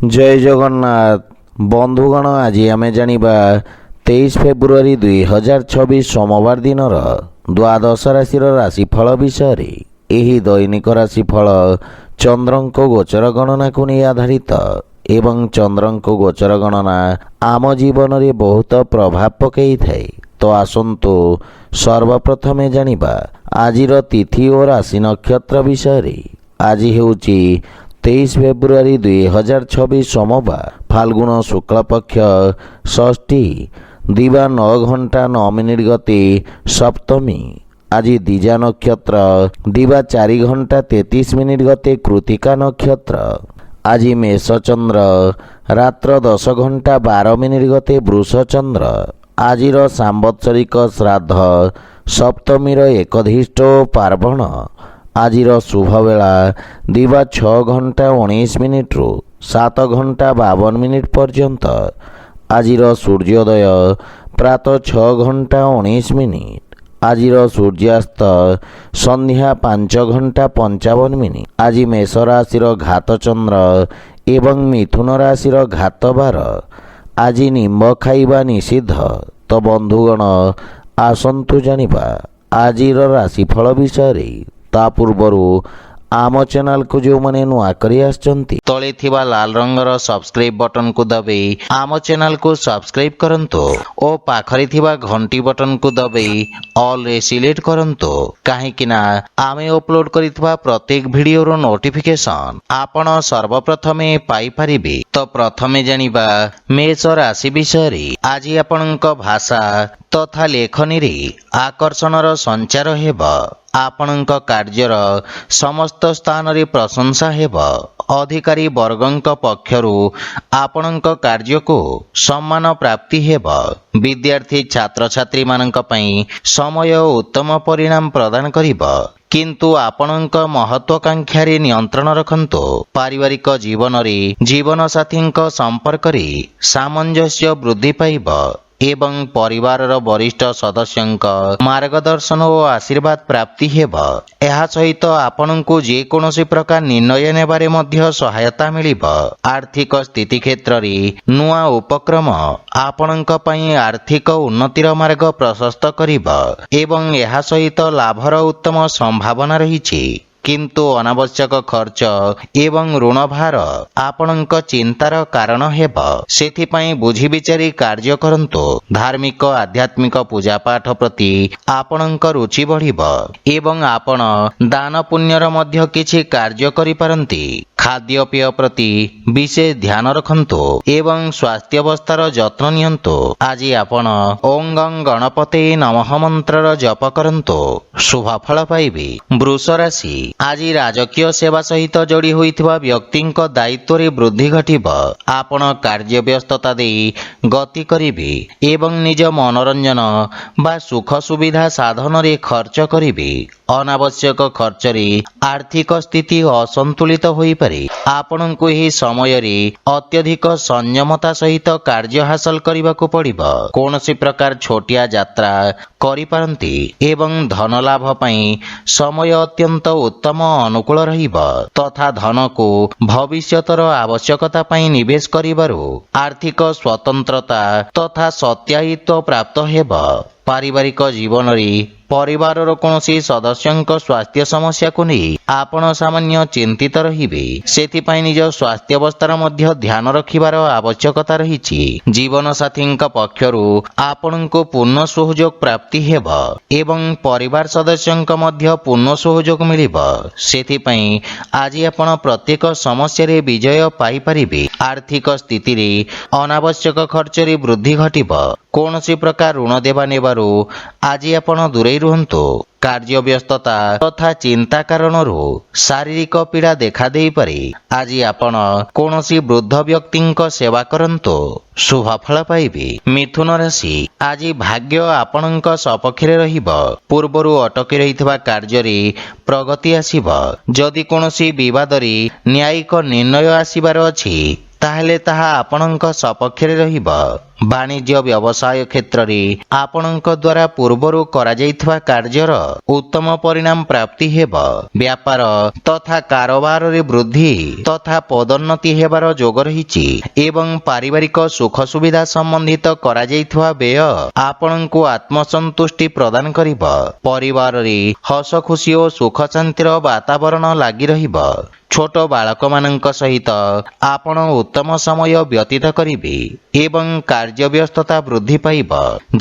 जय जगन्नाथ बंधुगण आज आम जानिबा 23 फेब्रुआरी 2026 सोमवार दिन द्वादश राशि राशिफल विषय। एही दैनिक राशिफल चंद्रंक गोचर गणना को नहीं आधारित एवं चंद्रंक गोचर गणना आम जीवन में बहुत प्रभाव पकई थाए। तो आसंतु सर्वप्रथमे जानिबा आजिर तिथि और राशि नक्षत्र विषय। आज हेउची 23 फेब्रुआरी 2026 सोमवार फाल्गुन शुक्ल पक्ष षष्ठी दिवा 9 घंटा 9 मिनिट गति सप्तमी। आज दिजा नक्षत्र दिवा 4 घंटा 33 मिनिट गति कृतिका नक्षत्र। आज मेष चंद्र रात्र 10 घंटा 12 मिनिट गति वृष चंद्र। आजिर सांवत्सरिक श्राद्ध सप्तमीर एकधिष्ट पार्वण। आजिर शुभ बेला दिवा 6 घंटा 19 मिनिट रु 7 घंटा 52 मिनिट पर्यंत। आजिर सूर्योदय प्रातः 6 घंटा 19 मिनिट। आजिर सूर्यास्त संध्या 5 घंटा 55 मिनिट। आज मेष राशि घात चंद्र एवं मिथुन राशि घात बार। आज निम्ब खाइबा निषिद्ध। तो बंधुगण आसंतु जानिबा आजिर राशिफल विषय। ता पूर्वरु आम चैनल को जो मैंने नुआ करी आछंती तले थिबा लाल रंगर सब्सक्राइब बटन को दबाई आम चैनल को सब्सक्राइब करंतो और पाखरे थिबा घंटी बटन को दबाई ऑल रे सिलेक्ट करंतो काहेकि ना आमे अपलोड करितबा प्रत्येक वीडियो रो नोटिफिकेशन आपण सर्वप्रथमे पाई परिबे। तो प्रथमे जानिबा मेष राशि विषय। आज आपणक भाषा तथा लेखनी रे आकर्षणर संचार हेब। आपणक कार्यर समस्त स्थान रे प्रशंसा हेब। अधिकारी वर्गंक पक्षरु आपणक कार्य को सम्मान प्राप्ति हेब। विद्यार्थी छात्र छात्री मानक पई समय उत्तम परिणाम प्रदान करिब। किंतु आपणक महत्वाकांक्षा रे नियंत्रण रखंतो। पारिवारिक जीवन रे जीवन साथींक संपर्क रे सामंजस्य वृद्धि पाइब एवं परिवार वरिष्ठ सदस्यंक मार्गदर्शन और आशीर्वाद प्राप्ति हेब। एहा सहित आपनकु जे कोनोसी प्रकार निर्णय नेबारे मध्य सहायता मिलिब। आर्थिक स्थिति क्षेत्र रे नुआ उपक्रम आपनक पई आर्थिक उन्नतिर मार्ग प्रशस्त करिब एवं एहा सहित लाभर उत्तम संभावना रहिछि। किंतु अनावश्यक खर्च एवं ऋण भार आपणक चिंतार कारण हेब। सेथिपई बुझी विचारी कार्य करंतो। धार्मिक आध्यात्मिक पूजा पाठ प्रति आपणक रुचि बढ़िब एवं आपण दान पुण्यर मध्य किछि कार्य करि पारंती। खाद्य पेय प्रति विशेष ध्यान रखंतो एवं स्वास्थ्य अवस्थार जत्न नियंतो। आज आपण ओं गं गणपते नमः मंत्रर जप करंतो शुभ फल पाइबे। वृष राशि। आज राजकीय सेवा सहित जोड़ी होइथिबा व्यक्तिंक दायित्व रे वृद्धि घटिब। आपण कार्य व्यस्तता दे गति करिबे एवं निज मनोरंजन बा सुख सुविधा साधन रे खर्च करिबे। अनावश्यक खर्च रे आर्थिक स्थिति असंतुलित होई पारे। आपणको एही समय रे अत्यधिक संयमता सहित कार्य हासिल करबाको पड़िबो। कोनोसी प्रकार छोटिया यात्रा करि पारंती एवं धन लाभ पई समय अत्यंत उत्तम अनुकूल रहिब तथा धन को भविष्यतर आवश्यकता पई निवेश करिबारु आर्थिक स्वतंत्रता तथा सत्यायित्व प्राप्त हेब। पारिवारिक जीवन रे परिवार कौनसी सदस्यंक स्वास्थ्य समस्या को नहीं आपण सामान्य चिंतित रहिबे। सेथिपई निज स्वास्थ्य अवस्थार मध्य ध्यान रखिबार आवश्यकता रहिछि। जीवन साथींक पक्षरु आपणको पूर्ण सहयोग प्राप्ति हेब एवं परिवार सदस्यंक मध्य पूर्ण सहयोग मिलिब। सेथिपई आज आपण प्रत्येक समस्या रे विजय पाई परिबे। आर्थिक स्थिति रे अनावश्यक खर्च रे वृद्धि घटिब। कौनसी प्रकार ऋण देवा नेबारु आज आपण दूरे रुहंतु। कार्य व्यस्तता तथा चिंता कारणरू शारीरिक पीड़ा देखा देई पारे। आज आपण कौनसी वृद्ध व्यक्तिंक सेवा करंतु शुभ फल पाइबे। मिथुन राशि। आज भाग्य आपणंक सपक्षरे रहिब। पूर्वरु अटकी रहितबा कार्य रे प्रगति आसीब। जदि कौनसी विवाद रे न्यायिक निर्णय आसीबार अछि ତାହେଲେ ତାହା ଆପଣଙ୍କ ସପକ୍ଷରେ ରହିବ। ବାଣିଜ୍ୟ ବ୍ୟବସାୟ କ୍ଷେତ୍ରରେ ଆପଣଙ୍କ ଦ୍ୱାରା ପୂର୍ବରୁ କରାଯାଇଥିବା କାର୍ଯ୍ୟର ଉତ୍ତମ ପରିଣାମ ପ୍ରାପ୍ତି ହେବ। ବ୍ୟାପାର ତଥା କାରବାରରେ ବୃଦ୍ଧି ତଥା ପଦୋନ୍ନତି ହେବାର ଯୋଗ ରହିଛି ଏବଂ ପାରିବାରିକ ସୁଖ ସୁବିଧା ସମ୍ବନ୍ଧିତ କରାଯାଇଥିବା ବ୍ୟୟ ଆପଣଙ୍କୁ ଆତ୍ମସନ୍ତୁଷ୍ଟି ପ୍ରଦାନ କରିବ। ପରିବାରରେ ହସ ଖୁସି ଓ ସୁଖ ଶାନ୍ତିର ବାତାବରଣ ଲାଗି ରହିବ। ଛୋଟ ବାଳକମାନଙ୍କ ସହିତ ଆପଣ ଉତ୍ତମ ସମୟ ବ୍ୟତୀତ କରିବେ ଏବଂ କାର୍ଯ୍ୟବ୍ୟସ୍ତତା ବୃଦ୍ଧି ପାଇବ।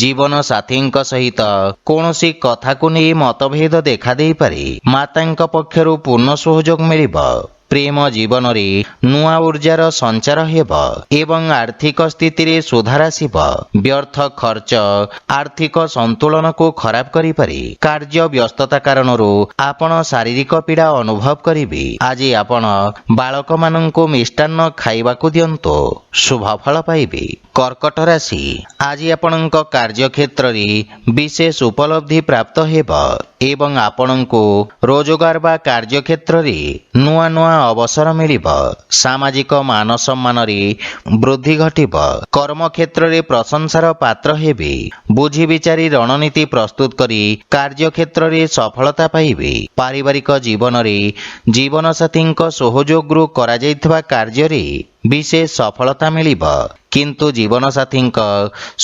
ଜୀବନ ସାଥୀଙ୍କ ସହିତ କୌଣସି କଥାକୁ ନେଇ ମତଭେଦ ଦେଖାଦେଇପାରେ। ମାତାଙ୍କ ପକ୍ଷରୁ ପୂର୍ଣ୍ଣ ସହଯୋଗ ମିଳିବ। ପ୍ରେମ ଜୀବନରେ ନୂଆ ଉର୍ଜାର ସଞ୍ଚାର ହେବ ଏବଂ ଆର୍ଥିକ ସ୍ଥିତିରେ ସୁଧାର ଆସିବ। ବ୍ୟର୍ଥ ଖର୍ଚ୍ଚ ଆର୍ଥିକ ସନ୍ତୁଳନକୁ ଖରାପ କରିପାରେ। କାର୍ଯ୍ୟ ବ୍ୟସ୍ତତା କାରଣରୁ ଆପଣ ଶାରୀରିକ ପୀଡ଼ା ଅନୁଭବ କରିବେ। ଆଜି ଆପଣ ବାଳକମାନଙ୍କୁ ମିଷ୍ଟାନ୍ନ ଖାଇବାକୁ ଦିଅନ୍ତୁ, ଶୁଭ ଫଳ ପାଇବେ। କର୍କଟ ରାଶି, ଆଜି ଆପଣଙ୍କ କାର୍ଯ୍ୟକ୍ଷେତ୍ରରେ ବିଶେଷ ଉପଲବ୍ଧି ପ୍ରାପ୍ତ ହେବ ଏବଂ ଆପଣଙ୍କୁ ରୋଜଗାର ବା କାର୍ଯ୍ୟକ୍ଷେତ୍ରରେ ନୂଆ ନୂଆ ଅବସର ମିଳିବ। ସାମାଜିକ ମାନ ସମ୍ମାନରେ ବୃଦ୍ଧି ଘଟିବ। କର୍ମକ୍ଷେତ୍ରରେ ପ୍ରଶଂସାର ପାତ୍ର ହେବେ। ବୁଝି ବିଚାରି ରଣନୀତି ପ୍ରସ୍ତୁତ କରି କାର୍ଯ୍ୟକ୍ଷେତ୍ରରେ ସଫଳତା ପାଇବେ। ପାରିବାରିକ ଜୀବନରେ ଜୀବନସାଥୀଙ୍କ ସହଯୋଗରୁ କରାଯାଇଥିବା କାର୍ଯ୍ୟରେ ବିଶେଷ ସଫଳତା ମିଳିବ, କିନ୍ତୁ ଜୀବନସାଥୀଙ୍କ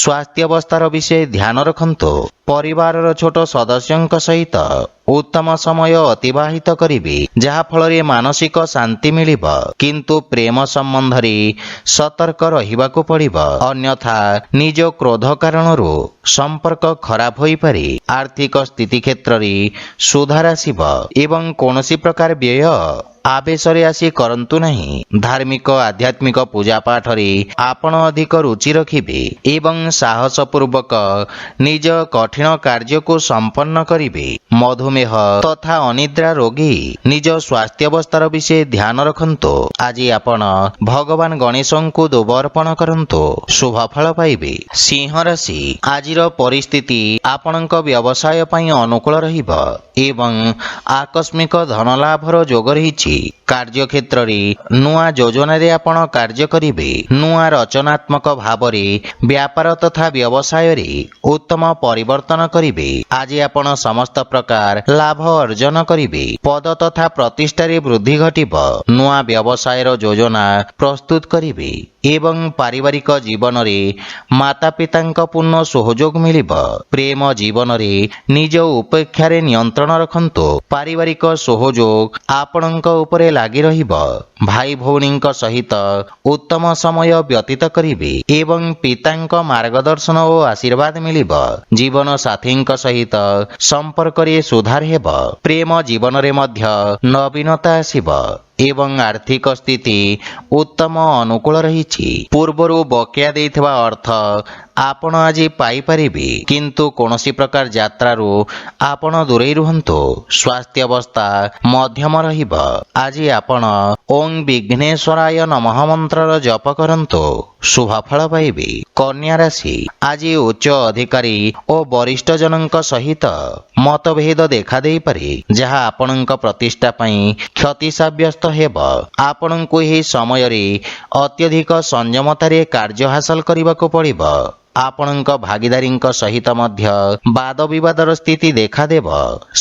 ସ୍ୱାସ୍ଥ୍ୟାବସ୍ଥାର ବିଷୟ ଧ୍ୟାନ ରଖନ୍ତୁ। ପରିବାରର ଛୋଟ ସଦସ୍ୟଙ୍କ ସହିତ ଉତ୍ତମ ସମୟ ଅତିବାହିତ କରିବେ, ଯାହା ଫଳରେ ମାନସିକ ଶାନ୍ତି ମିଳିବ, କିନ୍ତୁ ପ୍ରେମ ସମ୍ବନ୍ଧରେ ସତର୍କ ରହିବାକୁ ପଡ଼ିବ, ଅନ୍ୟଥା ନିଜ କ୍ରୋଧ କାରଣରୁ ସମ୍ପର୍କ ଖରାପ ହୋଇପାରେ। ଆର୍ଥିକ ସ୍ଥିତି କ୍ଷେତ୍ରରେ ସୁଧାର ଆସିବ ଏବଂ କୌଣସି ପ୍ରକାର ବ୍ୟୟ ଆବେଶରେ ଆସି କରନ୍ତୁ ନାହିଁ। ଧାର୍ମିକ ଆଧ୍ୟାତ୍ମିକ ପୂଜା ପାଠରେ ଆପଣ ଅଧିକ ରୁଚି ରଖିବେ ଏବଂ ସାହସପୂର୍ବକ ନିଜ କଠିନ କାର୍ଯ୍ୟକୁ ସମ୍ପନ୍ନ କରିବେ। ମଧୁମେହ ତଥା ଅନିଦ୍ରା ରୋଗୀ ନିଜ ସ୍ୱାସ୍ଥ୍ୟାବସ୍ଥାର ବିଷୟ ଧ୍ୟାନ ରଖନ୍ତୁ। ଆଜି ଆପଣ ଭଗବାନ ଗଣେଶଙ୍କୁ ଦୁବ ଅର୍ପଣ କରନ୍ତୁ, ଶୁଭ ଫଳ ପାଇବେ। ସିଂହ ରାଶି, ଆଜିର ପରିସ୍ଥିତି ଆପଣଙ୍କ ବ୍ୟବସାୟ ପାଇଁ ଅନୁକୂଳ ରହିବ ଏବଂ ଆକସ୍ମିକ ଧନଲାଭର ଯୋଗ ରହିଛି। କାର୍ଯ୍ୟକ୍ଷେତ୍ରରେ ନୂଆ ଯୋଜନାରେ ଆପଣ କାର୍ଯ୍ୟ କରିବେ। ନୂଆ ରଚନାତ୍ମକ ଭାବରେ ବ୍ୟାପାର ତଥା ବ୍ୟବସାୟରେ ଉତ୍ତମ ପରିବର୍ତ୍ତନ କରିବେ। ଆଜି ଆପଣ ସମସ୍ତ ପ୍ରକାର ଲାଭ ଅର୍ଜନ କରିବେ। ପଦ ତଥା ପ୍ରତିଷ୍ଠାରେ ବୃଦ୍ଧି ଘଟିବ। ନୂଆ ବ୍ୟବସାୟର ଯୋଜନା ପ୍ରସ୍ତୁତ କରିବେ ଏବଂ ପାରିବାରିକ ଜୀବନରେ ମାତା ପିତାଙ୍କ ପୂର୍ଣ୍ଣ ସହଯୋଗ ମିଳିବ। ପ୍ରେମ ଜୀବନରେ ନିଜ ଉପେକ୍ଷାରେ ନିୟନ୍ତ୍ରଣ ରଖନ୍ତୁ। ପାରିବାରିକ ସହଯୋଗ ଆପଣଙ୍କ ଉପରେ ଲାଗି ରହିବ। ଭାଇ ଭଉଣୀଙ୍କ ସହିତ ଉତ୍ତମ ସମୟ ବ୍ୟତୀତ କରିବେ ଏବଂ ପିତାଙ୍କ ମାର୍ଗଦର୍ଶନ ଓ ଆଶୀର୍ବାଦ ମିଳିବ। ଜୀବନ ସାଥୀଙ୍କ ସହିତ ସମ୍ପର୍କରେ ସୁଧାର ହେବ। ପ୍ରେମ ଜୀବନରେ ମଧ୍ୟ ନବୀନତା ଆସିବ ଏବଂ ଆର୍ଥିକ ସ୍ଥିତି ଉତ୍ତମ ଅନୁକୂଳ ରହିଛି। ପୂର୍ବରୁ ବକେୟା ଦେଇଥିବା ଅର୍ଥ ଆପଣ ଆଜି ପାଇପାରିବେ, କିନ୍ତୁ କୌଣସି ପ୍ରକାର ଯାତ୍ରାରୁ ଆପଣ ଦୂରେଇ ରୁହନ୍ତୁ। ସ୍ୱାସ୍ଥ୍ୟାବସ୍ଥା ମଧ୍ୟମ ରହିବ। ଆଜି ଆପଣ ଓଂ ବିଘ୍ନେଶ୍ୱରାୟ ନମଃ ମନ୍ତ୍ରର ଜପ କରନ୍ତୁ, ଶୁଭ ଫଳ ପାଇବେ। କନ୍ୟା ରାଶି, ଆଜି ଉଚ୍ଚ ଅଧିକାରୀ ଓ ବରିଷ୍ଠ ଜନଙ୍କ ସହିତ ମତଭେଦ ଦେଖାଦେଇପାରେ, ଯାହା ଆପଣଙ୍କ ପ୍ରତିଷ୍ଠା ପାଇଁ କ୍ଷତି ସାବ୍ୟସ୍ତ ହେବ। ଆପଣଙ୍କୁ ଏହି ସମୟରେ ଅତ୍ୟଧିକ ସଂଯମତାରେ କାର୍ଯ୍ୟ ହାସଲ କରିବାକୁ ପଡ଼ିବ। ଆପଣଙ୍କ ଭାଗିଦାରୀଙ୍କ ସହିତ ମଧ୍ୟ ବାଦ ବିବାଦର ସ୍ଥିତି ଦେଖାଦେବ।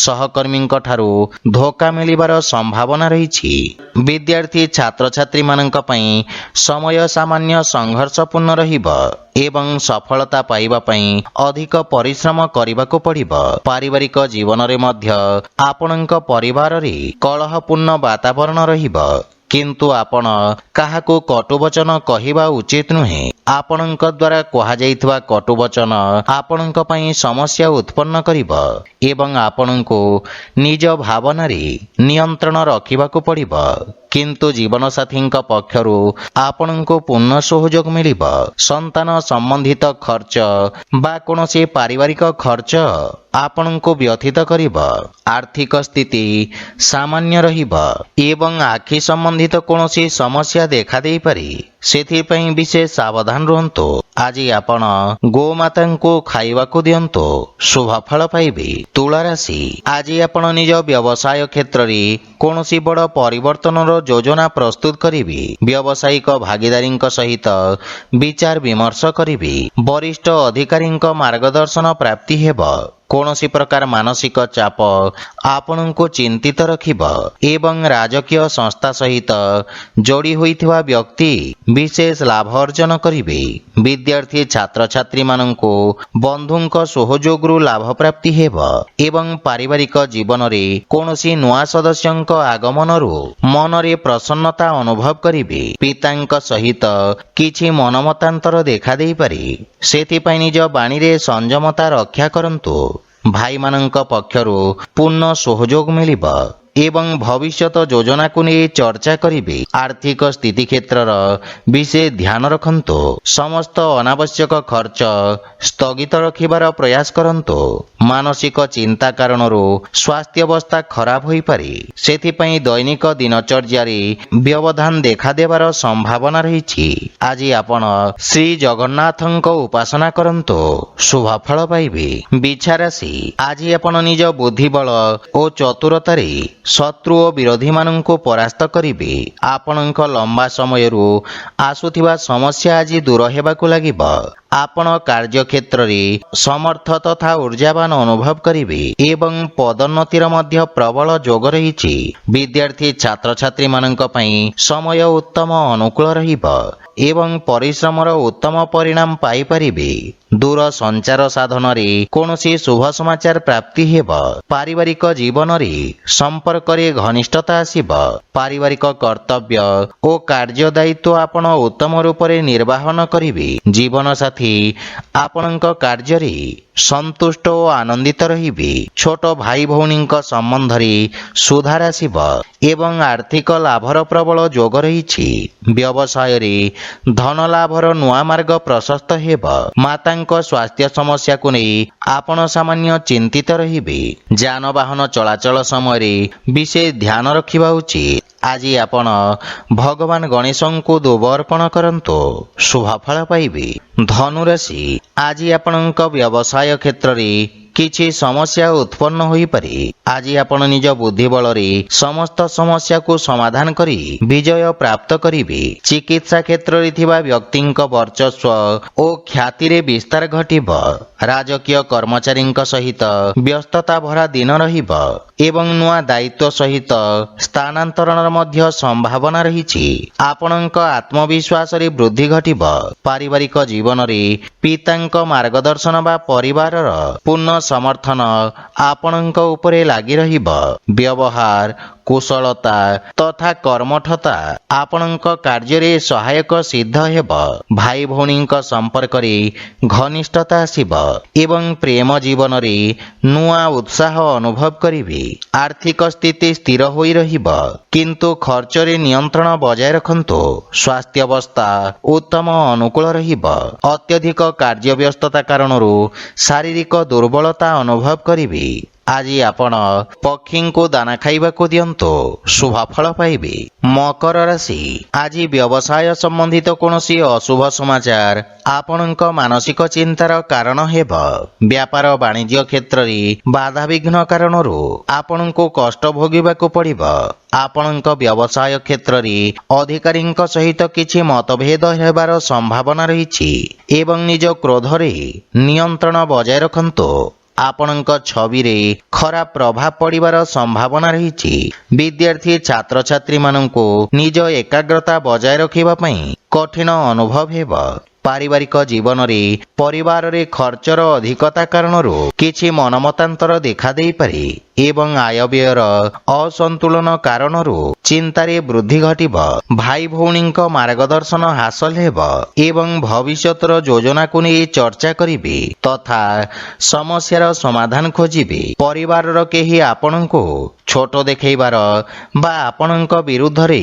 ସହକର୍ମୀଙ୍କ ଠାରୁ ଧୋକା ମିଳିବାର ସମ୍ଭାବନା ରହିଛି। ବିଦ୍ୟାର୍ଥୀ ଛାତ୍ରଛାତ୍ରୀମାନଙ୍କ ପାଇଁ ସମୟ ସାମାନ୍ୟ ସଂଘର୍ଷପୂର୍ଣ୍ଣ ରହିବ ଏବଂ ସଫଳତା ପାଇବା ପାଇଁ ଅଧିକ ପରିଶ୍ରମ କରିବାକୁ ପଡ଼ିବ। ପାରିବାରିକ ଜୀବନରେ ମଧ୍ୟ ଆପଣଙ୍କ ପରିବାରରେ କଳହପୂର୍ଣ୍ଣ ବାତାବରଣ ରହିବ, କିନ୍ତୁ ଆପଣ କାହାକୁ କଟୁବଚନ କହିବା ଉଚିତ ନୁହେଁ। ଆପଣଙ୍କ ଦ୍ୱାରା କୁହାଯାଇଥିବା କଟୁବଚନ ଆପଣଙ୍କ ପାଇଁ ସମସ୍ୟା ଉତ୍ପନ୍ନ କରିବ ଏବଂ ଆପଣଙ୍କୁ ନିଜ ଭାବନାରେ ନିୟନ୍ତ୍ରଣ ରଖିବାକୁ ପଡ଼ିବ, କିନ୍ତୁ ଜୀବନସାଥୀଙ୍କ ପକ୍ଷରୁ ଆପଣଙ୍କୁ ପୂର୍ଣ୍ଣ ସହଯୋଗ ମିଳିବ। ସନ୍ତାନ ସମ୍ବନ୍ଧିତ ଖର୍ଚ୍ଚ ବା କୌଣସି ପାରିବାରିକ ଖର୍ଚ୍ଚ ଆପଣଙ୍କୁ ବ୍ୟଥିତ କରିବ। ଆର୍ଥିକ ସ୍ଥିତି ସାମାନ୍ୟ ରହିବ ଏବଂ ଆଖି ସମ୍ବନ୍ଧିତ କୌଣସି ସମସ୍ୟା ଦେଖାଦେଇପାରେ। ସେଥିପାଇଁ ବିଶେଷ ସାବଧାନ ରୁହନ୍ତୁ। ଆଜି ଆପଣ ଗୋମାତାଙ୍କୁ ଖାଇବାକୁ ଦିଅନ୍ତୁ, ଶୁଭ ଫଳ ପାଇବେ। ତୁଳା ରାଶି, ଆଜି ଆପଣ ନିଜ ବ୍ୟବସାୟ କ୍ଷେତ୍ରରେ କୌଣସି ବଡ଼ ପରିବର୍ତ୍ତନର ଯୋଜନା ପ୍ରସ୍ତୁତ କରିବେ। ବ୍ୟବସାୟିକ ଭାଗିଦାରୀଙ୍କ ସହିତ ବିଚାର ବିମର୍ଶ କରିବେ। ବରିଷ୍ଠ ଅଧିକାରୀଙ୍କ ମାର୍ଗଦର୍ଶନ ପ୍ରାପ୍ତି ହେବ। କୌଣସି ପ୍ରକାର ମାନସିକ ଚାପ ଆପଣଙ୍କୁ ଚିନ୍ତିତ ରଖିବ ଏବଂ ରାଜକୀୟ ସଂସ୍ଥା ସହିତ ଯୋଡ଼ି ହୋଇଥିବା ବ୍ୟକ୍ତି ବିଶେଷ ଲାଭ ଅର୍ଜନ କରିବେ। ବିଦ୍ୟାର୍ଥୀ ଛାତ୍ରଛାତ୍ରୀମାନଙ୍କୁ ବନ୍ଧୁଙ୍କ ସହଯୋଗରୁ ଲାଭ ପ୍ରାପ୍ତି ହେବ ଏବଂ ପାରିବାରିକ ଜୀବନରେ କୌଣସି ନୂଆ ସଦସ୍ୟଙ୍କ ଆଗମନରୁ ମନରେ ପ୍ରସନ୍ନତା ଅନୁଭବ କରିବେ। ପିତାଙ୍କ ସହିତ କିଛି ମନମତାନ୍ତର ଦେଖାଦେଇପାରେ, ସେଥିପାଇଁ ନିଜ ବାଣୀରେ ସଂଯମତା ରକ୍ଷା କରନ୍ତୁ। ଭାଇମାନଙ୍କ ପକ୍ଷରୁ ପୂର୍ଣ୍ଣ ସହଯୋଗ ମିଳିବ ଏବଂ ଭବିଷ୍ୟତ ଯୋଜନାକୁ ନେଇ ଚର୍ଚ୍ଚା କରିବେ। ଆର୍ଥିକ ସ୍ଥିତି କ୍ଷେତ୍ରର ବିଶେଷ ଧ୍ୟାନ ରଖନ୍ତୁ। ସମସ୍ତ ଅନାବଶ୍ୟକ ଖର୍ଚ୍ଚ ସ୍ଥଗିତ ରଖିବାର ପ୍ରୟାସ କରନ୍ତୁ। ମାନସିକ ଚିନ୍ତା କାରଣରୁ ସ୍ୱାସ୍ଥ୍ୟାବସ୍ଥା ଖରାପ ହୋଇପାରେ, ସେଥିପାଇଁ ଦୈନିକ ଦିନଚର୍ଯ୍ୟାରେ ବ୍ୟବଧାନ ଦେଖାଦେବାର ସମ୍ଭାବନା ରହିଛି। ଆଜି ଆପଣ ଶ୍ରୀ ଜଗନ୍ନାଥଙ୍କ ଉପାସନା କରନ୍ତୁ, ଶୁଭ ଫଳ ପାଇବେ। ବିଛା ରାଶି, ଆଜି ଆପଣ ନିଜ ବୁଦ୍ଧିବଳ ଓ ଚତୁରତାରେ ଶତ୍ରୁ ଓ ବିରୋଧୀମାନଙ୍କୁ ପରାସ୍ତ କରିବେ। ଆପଣଙ୍କ ଲମ୍ବା ସମୟରୁ ଆସୁଥିବା ସମସ୍ୟା ଆଜି ଦୂର ହେବାକୁ ଲାଗିବ। ଆପଣ କାର୍ଯ୍ୟକ୍ଷେତ୍ରରେ ସମର୍ଥ ତଥା ଊର୍ଜାବାନ ଅନୁଭବ କରିବେ ଏବଂ ପଦୋନ୍ନତିର ମଧ୍ୟ ପ୍ରବଳ ଯୋଗ ରହିଛି। ବିଦ୍ୟାର୍ଥୀ ଛାତ୍ରଛାତ୍ରୀମାନଙ୍କ ପାଇଁ ସମୟ ଉତ୍ତମ ଅନୁକୂଳ ରହିବ ଏବଂ ପରିଶ୍ରମର ଉତ୍ତମ ପରିଣାମ ପାଇପାରିବେ। ଦୂର ସଞ୍ଚାର ସାଧନରେ କୌଣସି ଶୁଭ ସମାଚାର ପ୍ରାପ୍ତି ହେବ। ପାରିବାରିକ ଜୀବନରେ ସମ୍ପର୍କରେ ଘନିଷ୍ଠତା ଆସିବ। ପାରିବାରିକ କର୍ତ୍ତବ୍ୟ ଓ କାର୍ଯ୍ୟ ଦାୟିତ୍ୱ ଆପଣ ଉତ୍ତମ ରୂପରେ ନିର୍ବାହନ କରିବେ। ଜୀବନସାଥୀ ଆପଣଙ୍କ କାର୍ଯ୍ୟରେ ସନ୍ତୁଷ୍ଟ ଓ ଆନନ୍ଦିତ ରହିବେ। ଛୋଟ ଭାଇ ଭଉଣୀଙ୍କ ସମ୍ବନ୍ଧରେ ସୁଧାର ଆସିବ ଏବଂ ଆର୍ଥିକ ଲାଭର ପ୍ରବଳ ଯୋଗ ରହିଛି। ବ୍ୟବସାୟରେ ଧନ ଲାଭର ନୂଆ ମାର୍ଗ ପ୍ରଶସ୍ତ ହେବ। ମାତାଙ୍କ ସ୍ୱାସ୍ଥ୍ୟ ସମସ୍ୟାକୁ ନେଇ ଆପଣ ସାମାନ୍ୟ ଚିନ୍ତିତ ରହିବେ। ଯାନବାହନ ଚଳାଚଳ ସମୟରେ ବିଶେଷ ଧ୍ୟାନ ରଖିବା ଉଚିତ। ଆଜି ଆପଣ ଭଗବାନ ଗଣେଶଙ୍କୁ ଦୁବ ଅର୍ପଣ କରନ୍ତୁ, ଶୁଭ ଫଳ ପାଇବେ। ଧନୁରାଶି, ଆଜି ଆପଣଙ୍କ ବ୍ୟବସାୟ କ୍ଷେତ୍ରରେ କିଛି ସମସ୍ୟା ଉତ୍ପନ୍ନ ହୋଇପାରେ। ଆଜି ଆପଣ ନିଜ ବୁଦ୍ଧି ବଳରେ ସମସ୍ତ ସମସ୍ୟାକୁ ସମାଧାନ କରି ବିଜୟ ପ୍ରାପ୍ତ କରିବେ। ଚିକିତ୍ସା କ୍ଷେତ୍ରରେ ଥିବା ବ୍ୟକ୍ତିଙ୍କ ବର୍ଚସ୍ୱ ଓ ଖ୍ୟାତିରେ ବିସ୍ତାର ଘଟିବ। ରାଜକୀୟ କର୍ମଚାରୀଙ୍କ ସହିତ ବ୍ୟସ୍ତତା ଭରା ଦିନ ରହିବ ଏବଂ ନୂଆ ଦାୟିତ୍ୱ ସହିତ ସ୍ଥାନାନ୍ତରଣର ମଧ୍ୟ ସମ୍ଭାବନା ରହିଛି। ଆପଣଙ୍କ ଆତ୍ମବିଶ୍ୱାସରେ ବୃଦ୍ଧି ଘଟିବ। ପାରିବାରିକ ଜୀବନରେ ପିତାଙ୍କ ମାର୍ଗଦର୍ଶନ ବା ପରିବାରର ପୂର୍ଣ୍ଣ ସମର୍ଥନ ଆପଣଙ୍କ ଉପରେ ଲାଗି ରହିବ। ବ୍ୟବହାର କୁଶଳତା ତଥା କର୍ମଠତା ଆପଣଙ୍କ କାର୍ଯ୍ୟରେ ସହାୟକ ସିଦ୍ଧ ହେବ। ଭାଇ ଭଉଣୀଙ୍କ ସମ୍ପର୍କରେ ଘନିଷ୍ଠତା ଆସିବ ଏବଂ ପ୍ରେମ ଜୀବନରେ ନୂଆ ଉତ୍ସାହ ଅନୁଭବ କରିବେ। ଆର୍ଥିକ ସ୍ଥିତି ସ୍ଥିର ହୋଇ ରହିବ, କିନ୍ତୁ ଖର୍ଚ୍ଚରେ ନିୟନ୍ତ୍ରଣ ବଜାୟ ରଖନ୍ତୁ। ସ୍ୱାସ୍ଥ୍ୟାବସ୍ଥା ଉତ୍ତମ ଅନୁକୂଳ ରହିବ। ଅତ୍ୟଧିକ କାର୍ଯ୍ୟବ୍ୟସ୍ତତା କାରଣରୁ ଶାରୀରିକ ଦୁର୍ବଳତା ଅନୁଭବ କରିବେ। ଆଜି ଆପଣ ପକ୍ଷୀଙ୍କୁ ଦାନା ଖାଇବାକୁ ଦିଅନ୍ତୁ, ଶୁଭ ଫଳ ପାଇବେ। ମକର ରାଶି, ଆଜି ବ୍ୟବସାୟ ସମ୍ବନ୍ଧିତ କୌଣସି ଅଶୁଭ ସମାଚାର ଆପଣଙ୍କ ମାନସିକ ଚିନ୍ତାର କାରଣ ହେବ। ବ୍ୟାପାର ବାଣିଜ୍ୟ କ୍ଷେତ୍ରରେ ବାଧାବିଘ୍ନ କାରଣରୁ ଆପଣଙ୍କୁ କଷ୍ଟ ଭୋଗିବାକୁ ପଡ଼ିବ। ଆପଣଙ୍କ ବ୍ୟବସାୟ କ୍ଷେତ୍ରରେ ଅଧିକାରୀଙ୍କ ସହିତ କିଛି ମତଭେଦ ହେବାର ସମ୍ଭାବନା ରହିଛି ଏବଂ ନିଜ କ୍ରୋଧରେ ନିୟନ୍ତ୍ରଣ ବଜାୟ ରଖନ୍ତୁ। ଆପଣଙ୍କ ଛବିରେ ଖରାପ ପ୍ରଭାବ ପଡ଼ିବାର ସମ୍ଭାବନା ରହିଛି। ବିଦ୍ୟାର୍ଥୀ ଛାତ୍ରଛାତ୍ରୀମାନଙ୍କୁ ନିଜ ଏକାଗ୍ରତା ବଜାୟ ରଖିବା ପାଇଁ କଠିନ ଅନୁଭବ ହେବ। ପାରିବାରିକ ଜୀବନରେ ପରିବାରରେ ଖର୍ଚ୍ଚର ଅଧିକତା କାରଣରୁ କିଛି ମନମତାନ୍ତର ଦେଖାଦେଇପାରେ ଏବଂ ଆୟବ୍ୟୟର ଅସନ୍ତୁଳନ କାରଣରୁ ଚିନ୍ତାରେ ବୃଦ୍ଧି ଘଟିବ। ଭାଇ ଭଉଣୀଙ୍କ ମାର୍ଗଦର୍ଶନ ହାସଲ ହେବ ଏବଂ ଭବିଷ୍ୟତର ଯୋଜନାକୁ ନେଇ ଚର୍ଚ୍ଚା କରିବେ ତଥା ସମସ୍ୟାର ସମାଧାନ ଖୋଜିବେ। ପରିବାରର କେହି ଆପଣଙ୍କୁ ଛୋଟ ଦେଖାଇବାର ବା ଆପଣଙ୍କ ବିରୁଦ୍ଧରେ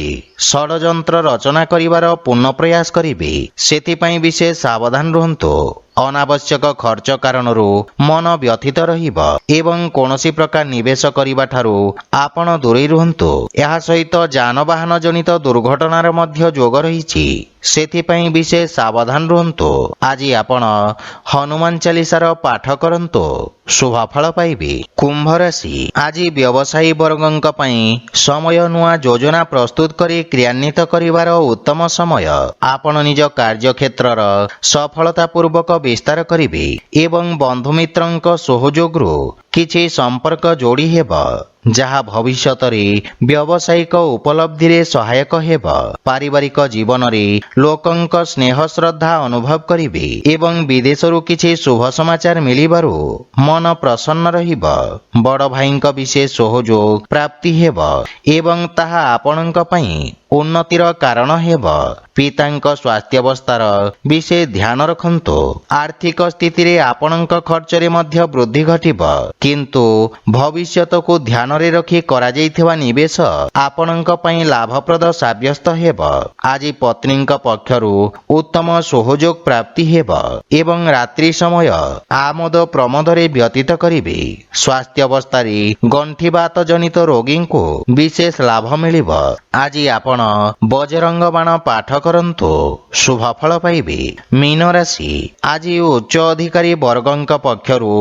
ଷଡ଼ଯନ୍ତ୍ର ରଚନା କରିବାର ପୂର୍ଣ୍ଣ ପ୍ରୟାସ କରିବେ, ସେଥିପାଇଁ ବିଶେଷ ସାବଧାନ ରୁହନ୍ତୁ। ଅନାବଶ୍ୟକ ଖର୍ଚ୍ଚ କାରଣରୁ ମନ ବ୍ୟଥିତ ରହିବ ଏବଂ କୌଣସି ପ୍ରକାର ନିବେଶ କରିବା ଠାରୁ ଆପଣ ଦୂରେଇ ରୁହନ୍ତୁ। ଏହା ସହିତ ଯାନବାହନ ଜନିତ ଦୁର୍ଘଟଣାର ମଧ୍ୟ ଯୋଗ ରହିଛି, ସେଥିପାଇଁ ବିଶେଷ ସାବଧାନ ରୁହନ୍ତୁ। ଆଜି ଆପଣ ହନୁମାନ ଚାଳିଶାର ପାଠ କରନ୍ତୁ, ଶୁଭ ଫଳ ପାଇବେ। କୁମ୍ଭ ରାଶି, ଆଜି ବ୍ୟବସାୟୀ ବର୍ଗଙ୍କ ପାଇଁ ସମୟ ନୂଆ ଯୋଜନା ପ୍ରସ୍ତୁତ କରି କ୍ରିୟାନ୍ୱିତ କରିବାର ଉତ୍ତମ ସମୟ। ଆପଣ ନିଜ କାର୍ଯ୍ୟକ୍ଷେତ୍ରର ସଫଳତା ପୂର୍ବକ ବିସ୍ତାର କରିବେ ଏବଂ ବନ୍ଧୁମିତ୍ରଙ୍କ ସହଯୋଗରୁ କିଛି ସମ୍ପର୍କ ଯୋଡ଼ି ହେବ, ଯାହା ଭବିଷ୍ୟତରେ ବ୍ୟବସାୟିକ ଉପଲବ୍ଧିରେ ସହାୟକ ହେବ। ପାରିବାରିକ ଜୀବନରେ ଲୋକଙ୍କ ସ୍ନେହ ଶ୍ରଦ୍ଧା ଅନୁଭବ କରିବେ ଏବଂ ବିଦେଶରୁ କିଛି ଶୁଭ ସମାଚାର ମିଳିବାରୁ ମନ ପ୍ରସନ୍ନ ରହିବ। ବଡ଼ ଭାଇଙ୍କ ବିଶେଷ ସହଯୋଗ ପ୍ରାପ୍ତି ହେବ ଏବଂ ତାହା ଆପଣଙ୍କ ପାଇଁ ଉନ୍ନତିର କାରଣ ହେବ। ପିତାଙ୍କ ସ୍ୱାସ୍ଥ୍ୟାବସ୍ଥାର ବିଶେଷ ଧ୍ୟାନ ରଖନ୍ତୁ। ଆର୍ଥିକ ସ୍ଥିତିରେ ଆପଣଙ୍କ ଖର୍ଚ୍ଚରେ ମଧ୍ୟ ବୃଦ୍ଧି ଘଟିବ, କିନ୍ତୁ ଭବିଷ୍ୟତକୁ ଧ୍ୟାନରେ ରଖି କରାଯାଇଥିବା ନିବେଶ ଆପଣଙ୍କ ପାଇଁ ଲାଭପ୍ରଦ ସାବ୍ୟସ୍ତ ହେବ। ଆଜି ପତ୍ନୀଙ୍କ ପକ୍ଷରୁ ଉତ୍ତମ ସହଯୋଗ ପ୍ରାପ୍ତି ହେବ ଏବଂ ରାତ୍ରି ସମୟ ଆମୋଦ ପ୍ରମୋଦରେ ବ୍ୟତୀତ କରିବେ। ସ୍ୱାସ୍ଥ୍ୟାବସ୍ଥାରେ ଗଣ୍ଠିବାତ ଜନିତ ରୋଗୀଙ୍କୁ ବିଶେଷ ଲାଭ ମିଳିବ। ଆଜି ଆପଣ ବଜରଙ୍ଗ ବାଣ ପାଠ କରନ୍ତୁ, ଶୁଭ ଫଳ ପାଇବେ। ମୀନ ରାଶି, ଆଜି ଉଚ୍ଚ ଅଧିକାରୀ ବର୍ଗଙ୍କ ପକ୍ଷରୁ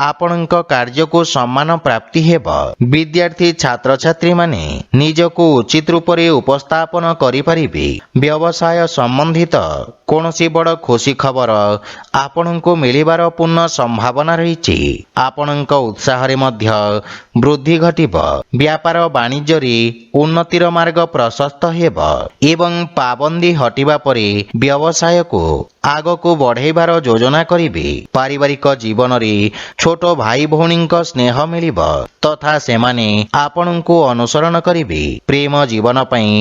ଆପଣଙ୍କ କାର୍ଯ୍ୟକୁ ସମ୍ମାନ ପ୍ରାପ୍ତି ହେବ। ବିଦ୍ୟାର୍ଥୀ ଛାତ୍ରଛାତ୍ରୀମାନେ ନିଜକୁ ଉଚିତ ରୂପରେ ଉପସ୍ଥାପନ କରିପାରିବେ। ବ୍ୟବସାୟ ସମ୍ବନ୍ଧିତ କୌଣସି ବଡ଼ ଖୁସି ଖବର ଆପଣଙ୍କୁ ମିଳିବାର ପୂର୍ଣ୍ଣ ସମ୍ଭାବନା ରହିଛି। ଆପଣଙ୍କ ଉତ୍ସାହରେ ମଧ୍ୟ ବୃଦ୍ଧି ଘଟିବ। ବ୍ୟାପାର ବାଣିଜ୍ୟରେ ଉନ୍ନତିର ମାର୍ଗ ପ୍ରଶସ୍ତ ହେବ ଏବଂ ପାବନ୍ଦୀ ହଟିବା ପରେ ବ୍ୟବସାୟକୁ ଆଗକୁ ବଢ଼ାଇବାର ଯୋଜନା କରିବେ। ପାରିବାରିକ ଜୀବନରେ ଛୋଟ ଭାଇ ଭଉଣୀଙ୍କ ସ୍ନେହ ମିଳିବ ତଥା ସେମାନେ ଆପଣଙ୍କୁ ଅନୁସରଣ କରିବେ। ପ୍ରେମ ଜୀବନ ପାଇଁ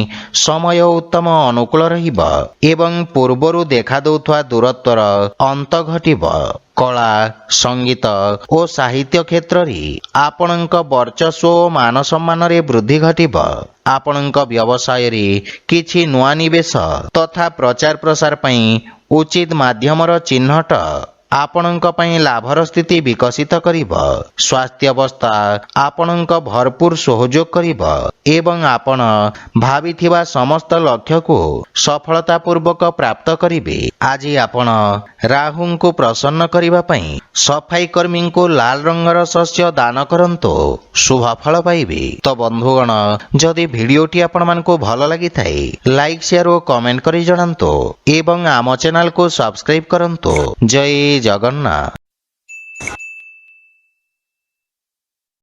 ସମୟ ଉତ୍ତମ ଅନୁକୂଳ ରହିବ ଏବଂ ପୂର୍ବରୁ ଦେଖାଦେଉଥିବା ଦୂରତ୍ୱର ଅନ୍ତ ଘଟିବ। କଳା, ସଙ୍ଗୀତ ଓ ସାହିତ୍ୟ କ୍ଷେତ୍ରରେ ଆପଣଙ୍କ ବର୍ଚସ୍ୱ ଓ ମାନ ସମ୍ମାନରେ ବୃଦ୍ଧି ଘଟିବ। ଆପଣଙ୍କ ବ୍ୟବସାୟରେ କିଛି ନୂଆ ନିବେଶ ତଥା ପ୍ରଚାର ପ୍ରସାର ପାଇଁ ଉଚିତ ମାଧ୍ୟମର ଚିହ୍ନଟ ଆପଣଙ୍କ ପାଇଁ ଲାଭର ସ୍ଥିତି ବିକଶିତ କରିବ। ସ୍ୱାସ୍ଥ୍ୟାବସ୍ଥା ଆପଣଙ୍କ ଭରପୁର ସହଯୋଗ କରିବ ଏବଂ ଆପଣ ଭାବିଥିବା ସମସ୍ତ ଲକ୍ଷ୍ୟକୁ ସଫଳତାପୂର୍ବକ ପ୍ରାପ୍ତ କରିବେ। ଆଜି ଆପଣ ରାହୁଙ୍କୁ ପ୍ରସନ୍ନ କରିବା ପାଇଁ ସଫାଇ କର୍ମୀଙ୍କୁ ଲାଲ ରଙ୍ଗର ଶସ୍ୟ ଦାନ କରନ୍ତୁ, ଶୁଭ ଫଳ ପାଇବେ। ତ ବନ୍ଧୁଗଣ, ଯଦି ଭିଡ଼ିଓଟି ଆପଣମାନଙ୍କୁ ଭଲ ଲାଗିଥାଏ ଲାଇକ୍, ସେୟାର ଓ କମେଣ୍ଟ କରି ଜଣାନ୍ତୁ ଏବଂ ଆମ ଚ୍ୟାନେଲକୁ ସବସ୍କ୍ରାଇବ କରନ୍ତୁ। ଜୟ ଜଗନ୍ନାଥ।